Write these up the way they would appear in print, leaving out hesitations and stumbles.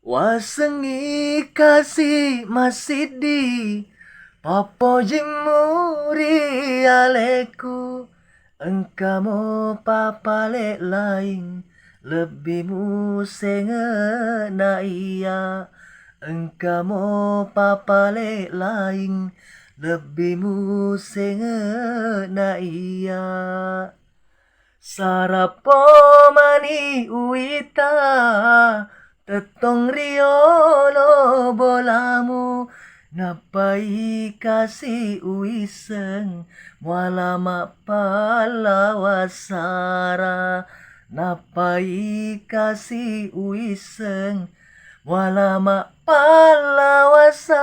Wasengi kasih masidi Papo jimuri aleku Engkamo papale lain Lebih musenge na iya Engkamo papale lain Lebih musenge na iya Sarapo mani uita Tetong riolo bolamu Napai kasih uiseng Mualama palawasara Napai kasih uiseng Mualama palawasara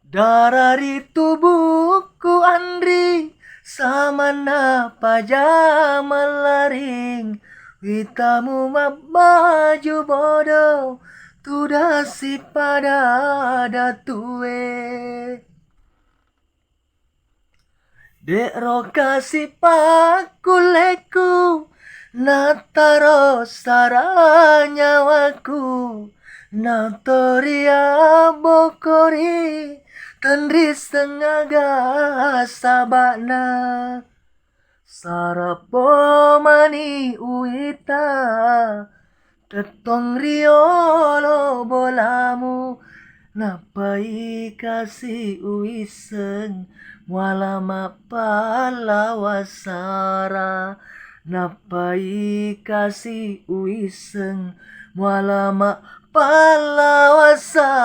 Dari tubuhku Andri Samana pajama laring Witamu mabaju bodoh Tudasi pada datue Dek rokasi pakuleku Nataro saranyawaku Natoria bokori Tendri sengaga sabana Sarapo mani uita Tetong riolo bolamu Napai kasih uiseng Mualama palawasara Napai kasih uiseng Mualama palawasara